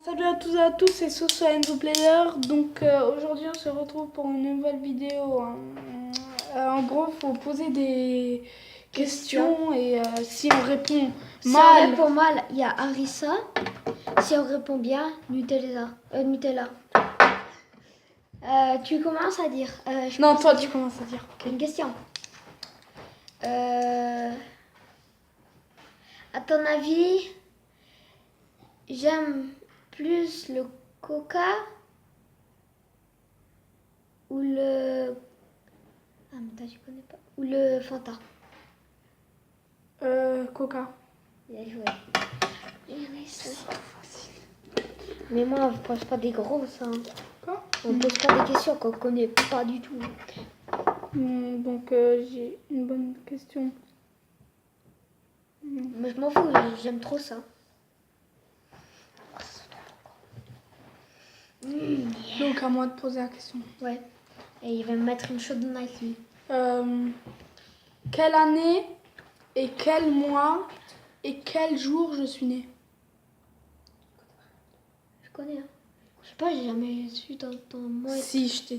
Salut à tous et à tous, c'est Soso Enzo Player. Donc aujourd'hui on se retrouve pour une nouvelle vidéo. En gros, il faut poser des questions et si on répond Si mal... on répond mal, il y a Harissa. Si on répond bien, Nutella. Nutella. Tu commences à dire. Non, toi tu commences à dire. Une question. À ton avis, j'aime plus le Coca ou le... Ah mais toi tu connais pas. Ou le Fanta. Coca. Bien joué. Mais moi, on ne pose pas des grosses. Hein. Quoi? On ne pose pas des questions qu'on connaît pas du tout. Donc j'ai une bonne question. Mais je m'en fous, j'aime trop ça. Donc à moi de poser la question. Ouais. Et il va me mettre une chaude night lui. Quelle année et quel mois et quel jour je suis née? Je connais. Hein. Je sais pas, j'ai jamais su dans ton mot. Si,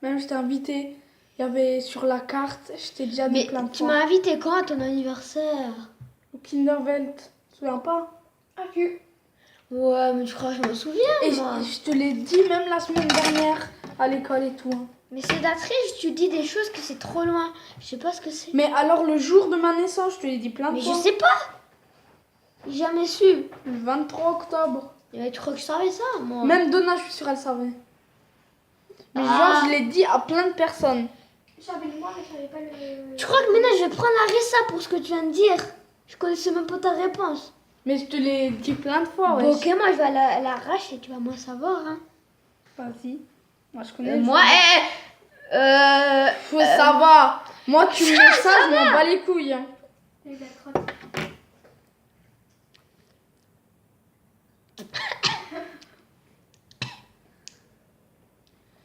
même je t'ai invité. Il y avait sur la carte, je t'ai déjà dit Mais plein de tu fois. m'as invité quand à ton anniversaire? Au Kinderwelt, tu te souviens pas? Ah tu. Ouais, mais je crois que je me souviens. Et moi. je te l'ai dit même la semaine dernière à l'école et tout. Hein. Mais c'est d'Atriche, tu dis des choses que c'est trop loin. Je sais pas ce que c'est. Mais alors le jour de ma naissance, je te l'ai dit plein de Mais fois. je sais pas. J'ai jamais su. Le 23 octobre. Mais tu crois que je savais ça, moi? Même Donna, je suis sûre, elle savait. Mais genre, je l'ai dit à plein de personnes. Je savais le mois, mais je savais pas le... Tu crois que maintenant je vais prendre Larissa pour ce que tu viens de dire? Je connaissais même pas ta réponse. Mais je te l'ai dit plein de fois, ouais. Bon, ok, moi je vais l'arracher et tu vas moins savoir. Hein. Vas-y. Moi, je connais. Moi, Ça va. Moi, tu me dis ça, je m'en bats les couilles. Hein.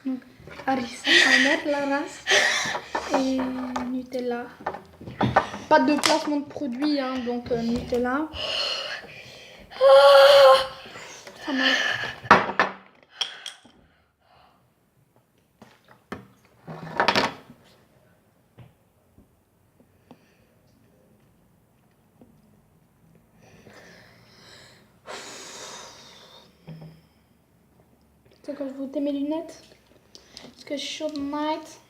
Donc, Harissa, Ahmed, Laras et Nutella. Pas de placement de produit, hein, donc Nutella. Ça marche. Tu sais quand je vais ôter mes lunettes? Parce que je suis chaude night.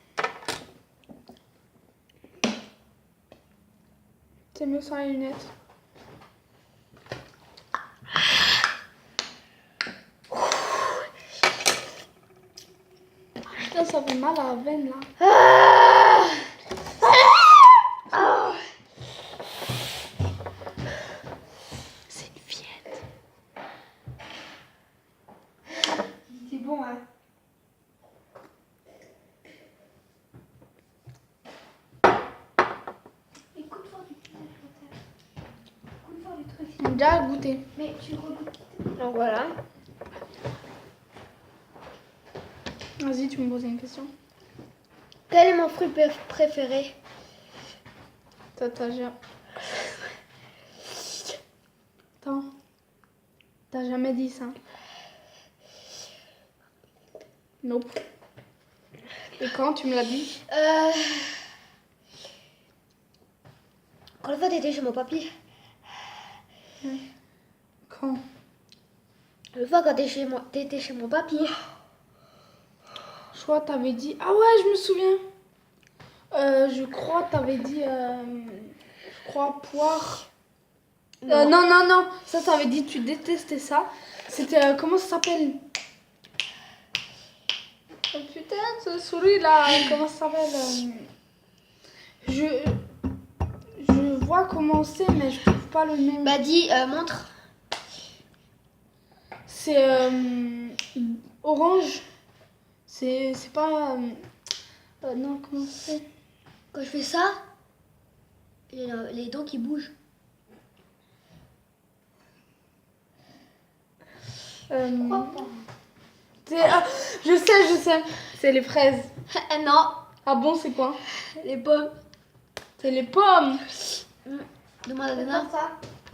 C'est mieux sans les lunettes. Putain, ça fait mal à la veine là. C'est une fillette. C'est bon, hein. Écoute fort du Écoute fort du truc. On a déjà goûté. Mais tu regoutes. Donc voilà. Vas-y, tu me poses une question. Quel est mon fruit préféré? Tatagère. Attends. T'as jamais dit ça? Nope. Et quand tu me l'as dit? Quand la fois t'étais chez mon papy. Quand? Le fois quand t'étais chez mon papy. Je crois que t'avais dit... Ah ouais, je me souviens. Je crois que t'avais dit... je crois poire. Non. Ça, t'avais dit tu détestais ça. C'était... comment ça s'appelle? Oh, putain, ce souris là. Comment ça s'appelle? Je vois comment c'est, mais je trouve pas le même. Bah dis, montre. C'est orange. C'est pas... non, comment c'est? Quand je fais ça, les dents qui bougent. Je sais. C'est les fraises. Non, Ah bon, c'est quoi? les pommes. C'est les pommes. Demande à Dana.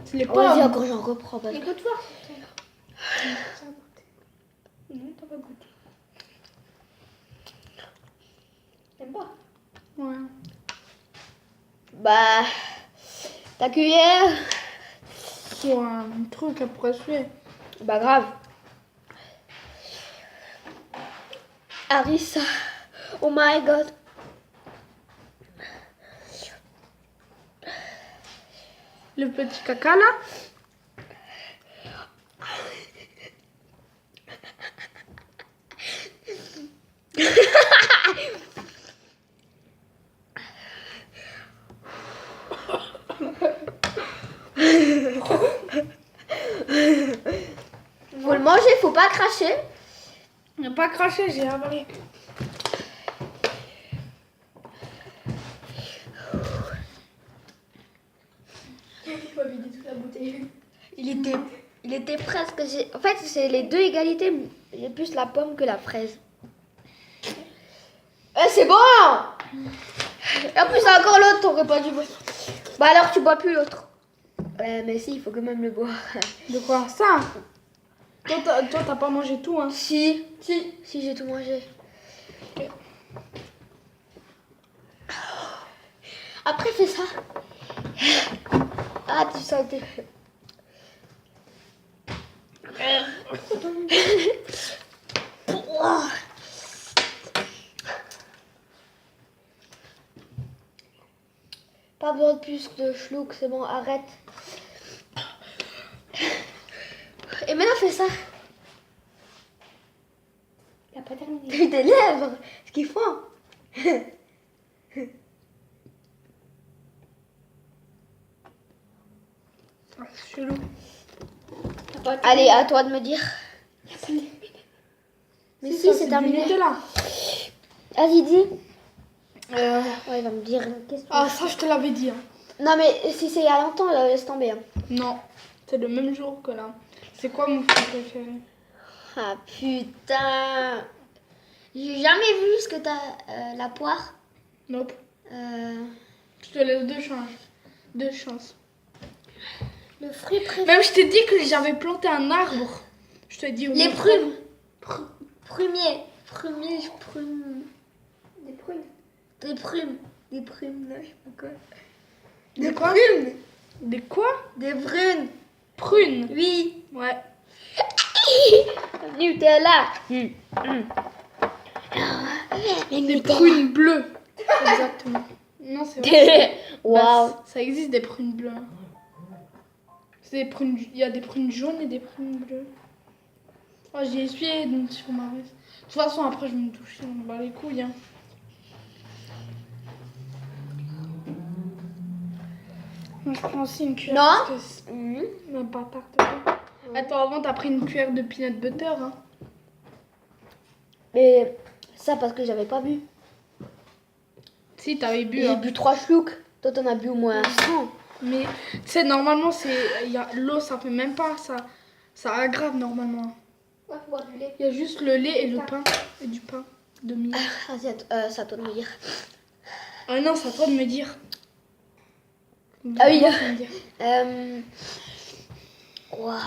C'est les Vas-y, pommes. encore j'en reprends. Écoute-toi. Bah, ta cuillère. Sur un truc à pourrait suer. Bah grave. Harissa. Oh my god. Le petit caca là. Faut le manger, faut pas cracher. J'ai pas craché, j'ai avalé. Il va vider toute la bouteille. Il était presque. En fait, c'est les deux égalités. J'ai plus la pomme que la fraise. C'est bon. Et en plus, c'est encore l'autre, t'aurais pas dû boire. Bah alors, tu bois plus l'autre. Mais si, il faut quand même le boire. De quoi ça? Toi, t'as pas mangé tout, hein? Si, j'ai tout mangé. Après, fais ça. Ah, tu sentais. Pas besoin de plus de schlouk, c'est bon, arrête. Et maintenant, fais ça. Il a pas terminé. T'as vu tes lèvres, ce qu'ils font. Ah, c'est chelou. Allez, à toi de me dire. Mais si, ça, c'est du terminé. Nutella. Vas-y, dis. Euh, Ouais, il va me dire une question. Ah, ça, je te l'avais dit. Hein. Non, mais si c'est il y a longtemps, laisse tomber. Hein. Non, c'est le même jour que là. C'est quoi mon fruit préféré? Ah putain. J'ai jamais vu ce que t'as. La poire. Nope. Euh, Je te laisse deux chances. le fruit préféré. Même je t'ai dit que j'avais planté un arbre. Je te dis Les prunes. Prumier. Prumier, prume. Des prunes. Des prunes. Des prunes, là, je sais pas quoi. Des quoi? prunes. Des quoi? Des prunes. Prunes. Oui. Ouais. Nutella. Des prunes bleues. Exactement. Non, c'est vrai. Waouh. Bah, ça existe des prunes bleues. C'est des prunes. Il y a des prunes jaunes et des prunes bleues. Oh, j'ai essuyé donc, sur ma veste. De toute façon, après, je vais me toucher. On bat les couilles. Hein. Moi, je prends aussi une cuillère. Non. Parce que ma bâtard de quoi. Attends, avant, t'as pris une cuillère de peanut butter. Hein. Mais ça parce que j'avais pas bu. Si, t'avais bu. J'ai Hein. bu 3 chlouks. Toi, t'en as bu au moins 100. Mais, tu sais, normalement, l'eau, ça fait même pas. Ça aggrave normalement. Ouais, faut boire du lait. Il y a juste le lait et le pain. Et du pain de mie. Ah, c'est à toi de me dire. Ah non, c'est à toi de me dire. Ah oui. Moi, faut me dire. Waouh.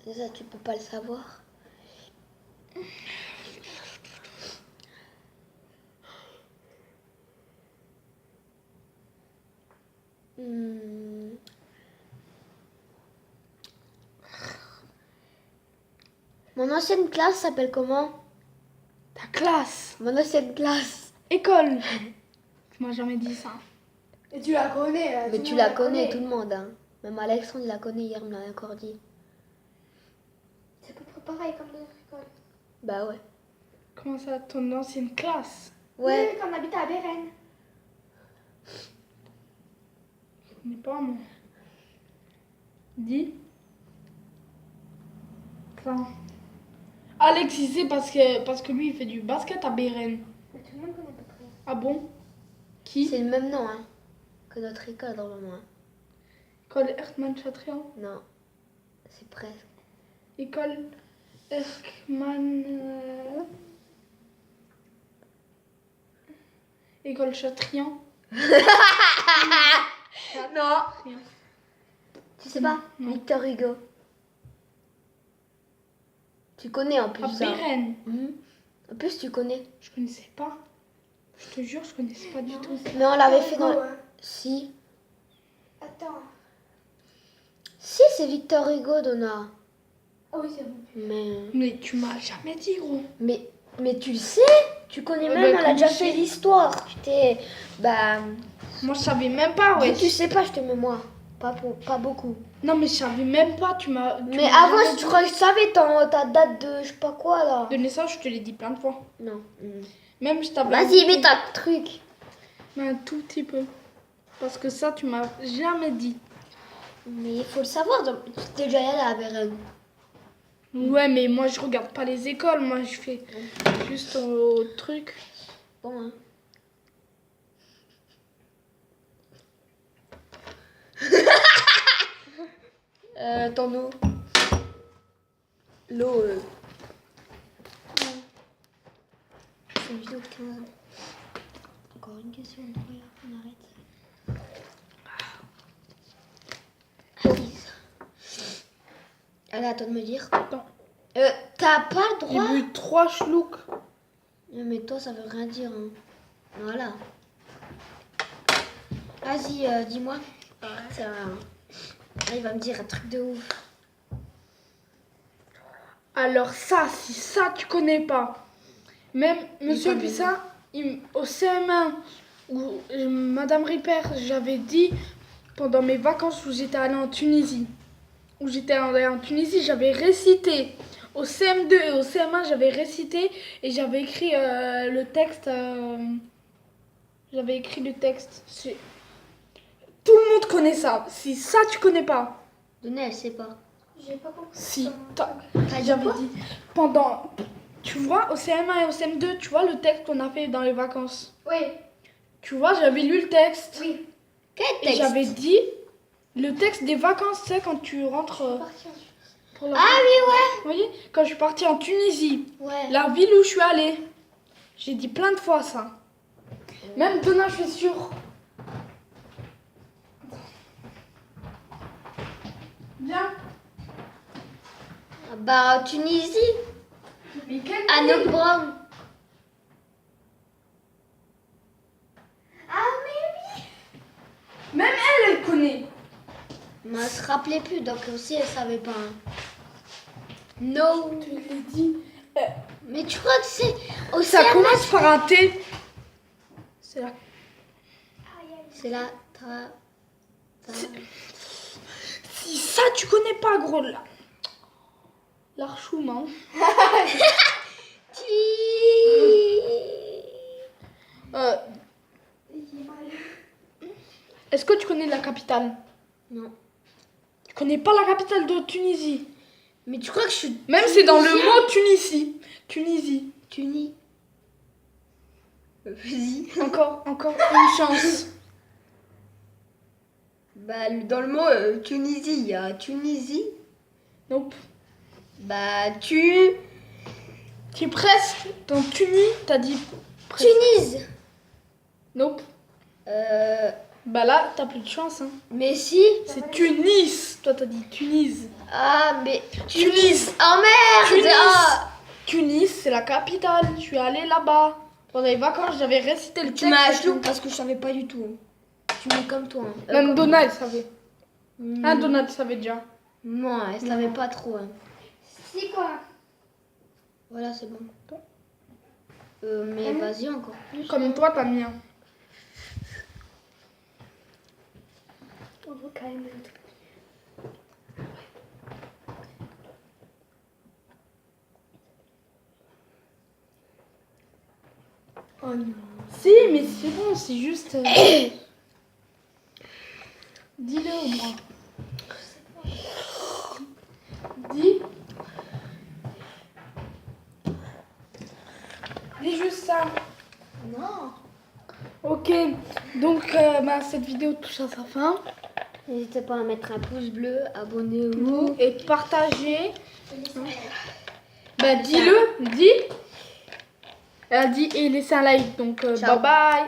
Ça, tu peux pas le savoir. Mon ancienne classe s'appelle comment? Ta classe. Mon ancienne classe. École. Tu m'as jamais dit ça. Et tu la connais. Mais tu la connais, tout le monde. Hein. Même Alexandre, il la connaît hier, il me l'a encore dit. C'est à peu près pareil comme notre école. Bah ouais. Comment ça, ton ancienne classe? Ouais. Oui, quand on habitait à Béren. Je connais pas, moi. Dis. Enfin. Alex, il sait parce que lui, il fait du basket à Béren. Mais tout le monde connaît à peu près. Ah bon? Qui? C'est le même nom hein, que notre école, normalement. Hein. École Erkman Chatrian. Non. C'est presque. École Erkman. École Chatrian. Non. Rien. Tu sais pas? Non. Victor Hugo. Tu connais en plus À ça. Béren. En plus, tu connais. Je connaissais pas. Je te jure, je connaissais pas du tout. Mais on l'avait fait Hugo, dans... hein. Si. Attends. Si, c'est Victor Hugo, Donna. Ah oui, c'est bon. Mais tu m'as jamais dit, gros. Mais tu le sais. Tu connais Ouais, même, bah, on a déjà comment fait tu sais l'histoire. J'étais... Bah... Moi, je savais même pas, Ouais. ouais. Tu sais pas, je te mets moi. Pas beaucoup. Non, mais je savais même pas, tu m'as... Mais avant, tu crois que je savais ta date de je sais pas quoi, là. De naissance, je te l'ai dit plein de fois. Non. Même, je t'avais... Vas-y, mets ta truc. Mais un tout petit peu. Parce que ça, tu m'as jamais dit. Mais il faut le savoir, donc, t'es déjà allé à Beren. Ouais, mais moi, je regarde pas les écoles. Moi, je fais juste au truc. Bon, hein. Ton eau. L'eau. C'est une vidéo de 15 ans. Encore une question, on arrête. Alice. Allez, à toi de me dire. Attends. T'as pas le J'ai droit. bu 3 schlouks. Mais toi, ça veut rien dire. Hein. Voilà. Vas-y, dis-moi. Ça... Ah, il va me dire un truc de ouf. Alors ça, si ça, tu connais pas. Même Monsieur connaît Pissin, au CM1, où Madame Ripper, j'avais dit, pendant mes vacances où j'étais allée en Tunisie, j'avais récité. Au CM2 et au CM1, j'avais récité et j'avais écrit le texte. Tout le monde connaît ça. Si ça, tu connais pas. Donnez, elle sait pas. J'ai pas compris. Si, T'as dit j'avais quoi? dit. Pendant. Tu vois, au CM1 et au CM2, tu vois le texte qu'on a fait dans les vacances. Oui. Tu vois, j'avais lu le texte. Oui. Quel Et texte? j'avais dit le texte des vacances, tu sais, quand tu rentres Parti en Suisse. pour la... Ah oui, ouais. Vous voyez, quand je suis partie en Tunisie, Ouais. la ville où je suis allée, j'ai dit plein de fois ça. Même demain, je suis sûre. Viens. Bah, en Tunisie, Mais quel à Nogbrand. Ah, mais oui. Même elle connaît. Mais elle se rappelait plus, donc aussi elle savait pas. Hein. No. Je te l'ai dit. Mais tu crois que c'est au Ça CM1? commence par un T. C'est là. Aïe, aïe. C'est là. Si ça, tu connais pas, gros, là. L'archoum, hein. J'ai mal. Est-ce que tu connais la capitale? Non. Tu connais pas la capitale de Tunisie? Mais tu crois que je suis Même c'est dans le mot Tunisie. Tunisie. Tunis? Vas-y. Encore une chance. Bah, dans le mot Tunisie, il y a Tunisie. Nope. Bah, Tu es presque. Dans Tunis, t'as dit presque. Tunis. Nope. Bah là, t'as plus de chance. Hein. Mais si. C'est Tunis. Toi, t'as dit Tunis. Ah, mais Tunis. Oh merde. Tunis. Ah. Tunis, c'est la capitale. Je suis allée là-bas. Pendant les vacances, j'avais récité le texte. Tu m'as acheté parce que je savais pas du tout. Tu mets comme toi. Hein. Même comme Donald savait. moi. Ah, Donald savait déjà. Non, elle savait pas trop. Hein. C'est quoi? Voilà, c'est bon. Mais vas-y encore plus. Comme toi, t'as mis un. On veut quand même. Oh non. Si, mais c'est bon, c'est juste. Dis-le au moins. Dis. Dis juste ça. Non. Ok, donc cette vidéo touche à sa fin. N'hésitez pas à mettre un pouce bleu, abonnez-vous. Et partager. Bah dis-le, dis. Elle a dit et laissez un like. Donc Ciao. bye bye.